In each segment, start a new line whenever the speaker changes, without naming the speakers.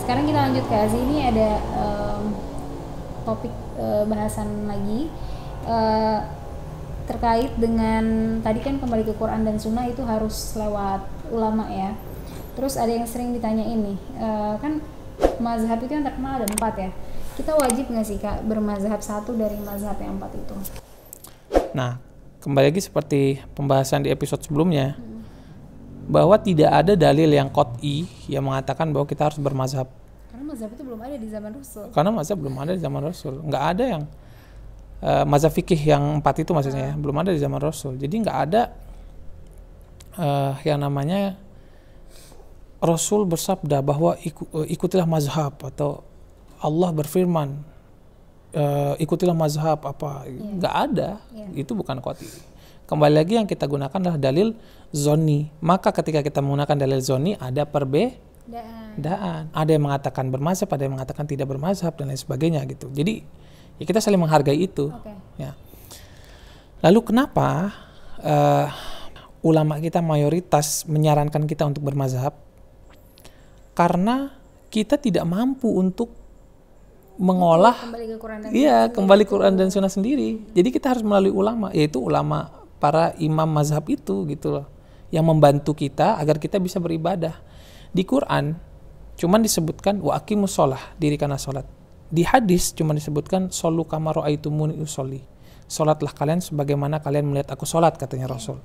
sekarang kita lanjut ke Azi. Ini ada topik bahasan lagi terkait dengan tadi kan kembali ke Quran dan Sunnah itu harus lewat ulama ya. Terus ada yang sering ditanya ini, kan mazhab itu yang terkenal ada 4 ya. Kita wajib nggak sih Kak bermazhab satu dari mazhab yang 4 itu?
Nah, kembali lagi seperti pembahasan di episode sebelumnya, bahwa tidak ada dalil yang qat'i yang mengatakan bahwa kita harus bermazhab.
Karena mazhab itu belum ada di zaman Rasul.
Karena mazhab belum ada di zaman Rasul. Nggak ada yang mazhab fikih yang 4 itu maksudnya ya, belum ada di zaman Rasul. Jadi nggak ada yang namanya Rasul bersabda bahwa ikutilah mazhab, atau Allah berfirman ikutilah mazhab apa, nggak ada. Itu bukan qat'i. Kembali lagi yang kita gunakan adalah dalil zonni. Maka ketika kita menggunakan dalil zonni ada perbedaan. Ada yang mengatakan bermazhab, ada yang mengatakan tidak bermazhab dan lain sebagainya gitu. Jadi ya kita saling menghargai itu. Ya. Lalu kenapa ulama kita mayoritas menyarankan kita untuk bermazhab? Karena kita tidak mampu untuk mengolah kembali Quran dan Sunnah sendiri. Jadi kita harus melalui ulama, yaitu ulama para imam mazhab itu gitu loh, yang membantu kita agar kita bisa beribadah. Di Quran cuman disebutkan wa aqimus shalah, dirikanlah salat. Di hadis cuma disebutkan shollu kama ra'aitumuni usolli, salatlah kalian sebagaimana kalian melihat aku salat, katanya Rasul.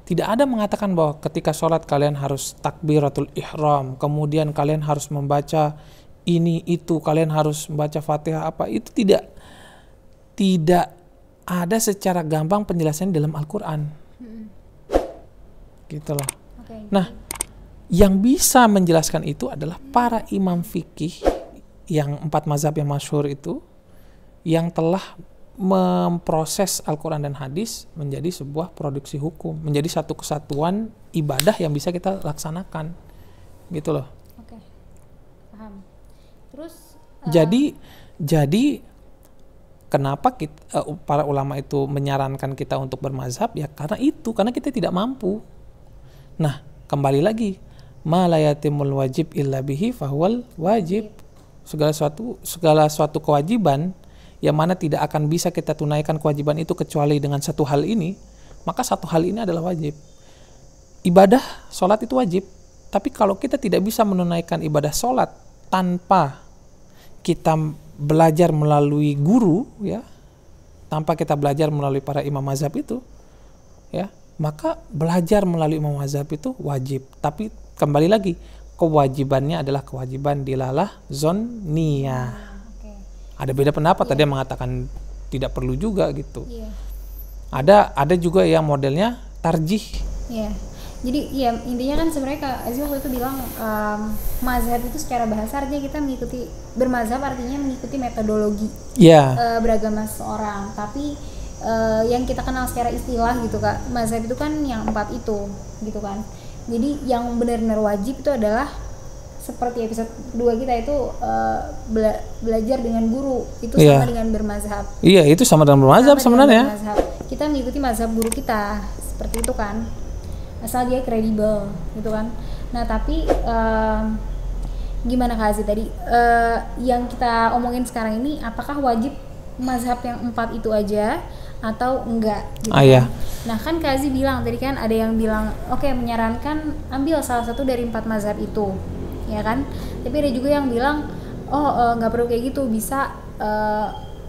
Tidak ada mengatakan bahwa ketika sholat kalian harus takbiratul ihram, kemudian kalian harus membaca ini itu, kalian harus membaca Fatihah apa, itu tidak ada secara gampang penjelasan dalam Al-Quran. Gitu loh. Nah, yang bisa menjelaskan itu adalah para imam fikih yang 4 mazhab yang masyhur itu, yang telah memproses Al-Quran dan hadis menjadi sebuah produksi hukum, menjadi satu kesatuan ibadah yang bisa kita laksanakan, gitu loh.
Oke, paham. Terus
jadi kenapa para ulama itu menyarankan kita untuk bermazhab? Ya karena kita tidak mampu. Nah, kembali lagi, ma la yatimul wajib illa bihi fahuwal wajib. Segala suatu kewajiban yang mana tidak akan bisa kita tunaikan kewajiban itu kecuali dengan satu hal ini, maka satu hal ini adalah wajib. Ibadah sholat itu wajib, tapi kalau kita tidak bisa menunaikan ibadah sholat tanpa kita belajar melalui guru, ya, tanpa kita belajar melalui para imam mazhab itu, ya, maka belajar melalui imam mazhab itu wajib. Tapi kembali lagi, kewajibannya adalah kewajiban dilalah zonniyah. Ada beda pendapat, ada yang mengatakan tidak perlu juga gitu. Ada juga yang modelnya tarjih.
Jadi ya intinya kan sebenarnya Kak Aziz waktu itu bilang mazhab itu secara bahasa artinya kita mengikuti, bermazhab artinya mengikuti metodologi beragama seseorang. Tapi yang kita kenal secara istilah gitu Kak, mazhab itu kan yang 4 itu gitu kan. Jadi yang benar-benar wajib itu adalah seperti episode 2 kita itu belajar dengan guru, itu sama dengan bermazhab.
Iya, itu sama dengan bermazhab sebenarnya.
Kita mengikuti mazhab guru kita, seperti itu kan. Asal dia kredibel gitu kan. Nah, tapi gimana Kak Aziz tadi yang kita omongin sekarang ini, apakah wajib mazhab yang 4 itu aja atau enggak gitu kan? Nah, kan Kak Aziz bilang tadi kan ada yang bilang oke, menyarankan ambil salah satu dari 4 mazhab itu, ya kan? Tapi ada juga yang bilang nggak perlu kayak gitu, bisa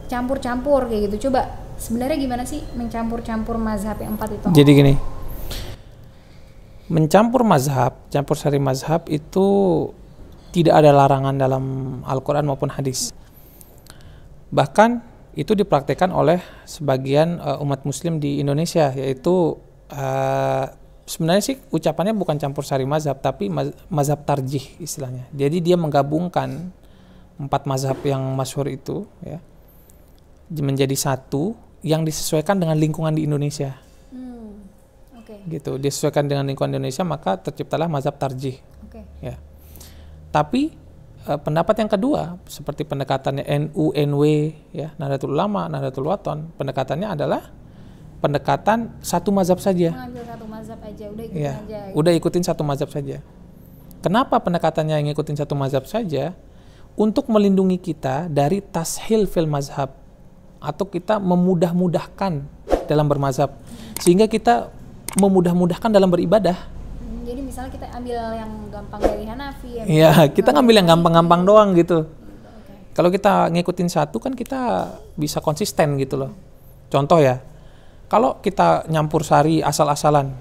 campur-campur kayak gitu. Coba sebenarnya gimana sih mencampur-campur mazhab yang 4 itu?
Jadi gini, mencampur mazhab, campur sari mazhab itu tidak ada larangan dalam Al-Quran maupun hadis. Bahkan itu dipraktikkan oleh sebagian umat muslim di Indonesia, yaitu sebenarnya sih ucapannya bukan campur sari mazhab, tapi mazhab tarjih istilahnya. Jadi dia menggabungkan 4 mazhab yang masyhur itu, ya, menjadi satu yang disesuaikan dengan lingkungan di Indonesia. Gitu, disesuaikan dengan lingkungan Indonesia, maka terciptalah mazhab tarjih. Ya. Tapi pendapat yang kedua, seperti pendekatannya NU, NW, ya, Nahdlatul Ulama, Nahdlatul Wathon, pendekatannya adalah pendekatan satu mazhab saja.
Mengambil satu mazhab aja, udah ikutin aja.
Udah ikutin satu mazhab saja. Kenapa pendekatannya ngikutin satu mazhab saja? Untuk melindungi kita dari tashil fil mazhab, atau kita memudah-mudahkan dalam bermazhab, sehingga kita memudah-mudahkan dalam beribadah.
Jadi misalnya kita ambil yang gampang dari Hanafi.
Iya, kita ngambil yang gampang-gampang doang gitu. Kalau kita ngikutin satu kan kita bisa konsisten gitu loh. Contoh ya, kalau kita nyampur sari asal-asalan,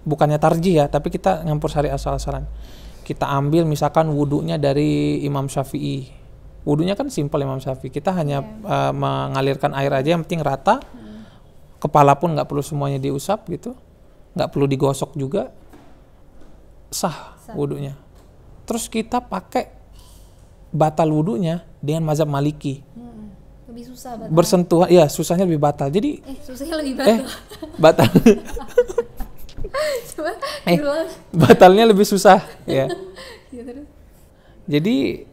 bukannya tarjih ya, tapi kita nyampur sari asal-asalan. Kita ambil misalkan wudunya dari Imam Syafi'i. Wudunya kan simpel Imam Syafi'i. Kita hanya mengalirkan air aja, yang penting rata. Kepala pun nggak perlu semuanya diusap gitu, nggak perlu digosok juga, sah wudunya. Terus kita pakai batal wudunya dengan mazhab Maliki.
Lebih susah batal.
Bersentuhan, ya susahnya lebih batal. Jadi
susahnya lebih batal.
Batal.
Coba
batalnya lebih susah ya. Jadi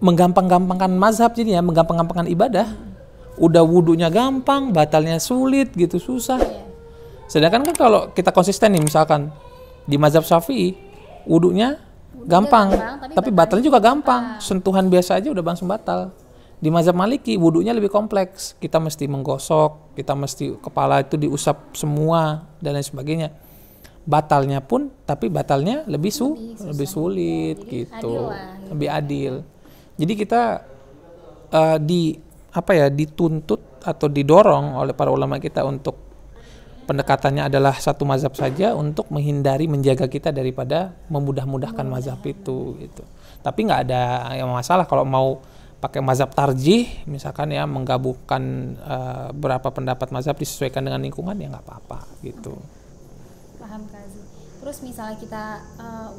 menggampang-gampangkan mazhab, jadi ya menggampang-gampangkan ibadah. Udah wudunya gampang, batalnya sulit gitu, susah. Sedangkan kan kalau kita konsisten nih, misalkan di mazhab Syafi'i wudunya gampang, tapi batalnya juga gampang. Sentuhan biasa aja udah langsung batal. Di mazhab Maliki wudunya lebih kompleks. Kita mesti menggosok, kita mesti kepala itu diusap semua dan lain sebagainya. Batalnya pun, tapi batalnya lebih sulit gitu. Lebih adil. Jadi kita dituntut atau didorong oleh para ulama kita untuk pendekatannya adalah satu mazhab saja, untuk menghindari, menjaga kita daripada memudah-mudahkan mazhab itu gitu. Tapi nggak ada yang masalah kalau mau pakai mazhab tarjih, misalkan ya menggabungkan berapa pendapat mazhab disesuaikan dengan lingkungan, ya nggak apa-apa gitu.
Paham Kazi. Terus misalnya kita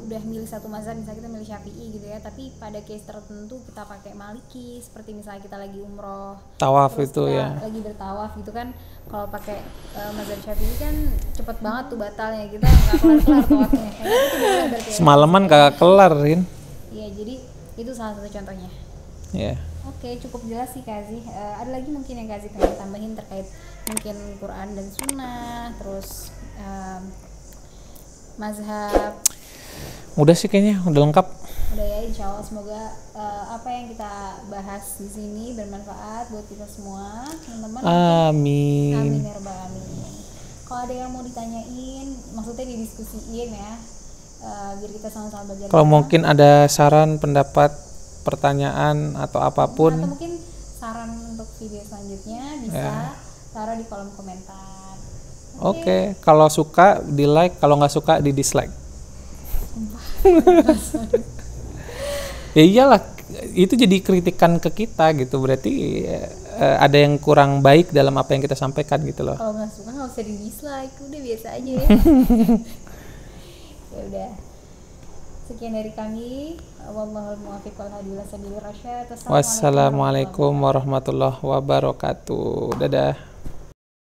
udah milih satu mazhab, misalnya kita milih Syafi'i gitu ya, tapi pada case tertentu kita pakai Maliki, seperti misalnya kita lagi umroh,
tawaf itu ya,
lagi bertawaf gitu kan, kalau pakai mazhab Syafi'i kan cepet banget tuh batalnya, kita nggak kelar-kelar tawafnya.
Semalaman kagak kelar, Rin.
Iya, jadi itu salah satu contohnya. Oke, cukup jelas sih Kazi. Ada lagi mungkin yang Kazi pengen tambahin terkait mungkin Quran dan Sunnah, terus mazhab?
Udah sih kayaknya, udah lengkap.
Udah ya, insya Allah semoga apa yang kita bahas di sini bermanfaat buat kita semua, teman-teman.
Amin.
Amin ya rabbal alamin. Kalau ada yang mau ditanyain, maksudnya didiskusiin ya, biar kita sama-sama belajar.
Kalau mungkin ada saran, pendapat, pertanyaan atau apapun,
atau mungkin saran untuk video selanjutnya bisa taruh di kolom komentar.
Oke. Kalau suka di like, kalau nggak suka di dislike. Ya iyalah, itu jadi kritikan ke kita gitu, berarti ada yang kurang baik dalam apa yang kita sampaikan gitu loh.
Kalau nggak suka nggak usah di dislike, udah biasa aja ya. Ya udah. Sekian dari kami. Wallahul muwaffiq wal hadi ila sabilir rasyad.
Wassalamualaikum warahmatullahi wabarakatuh. Dadah.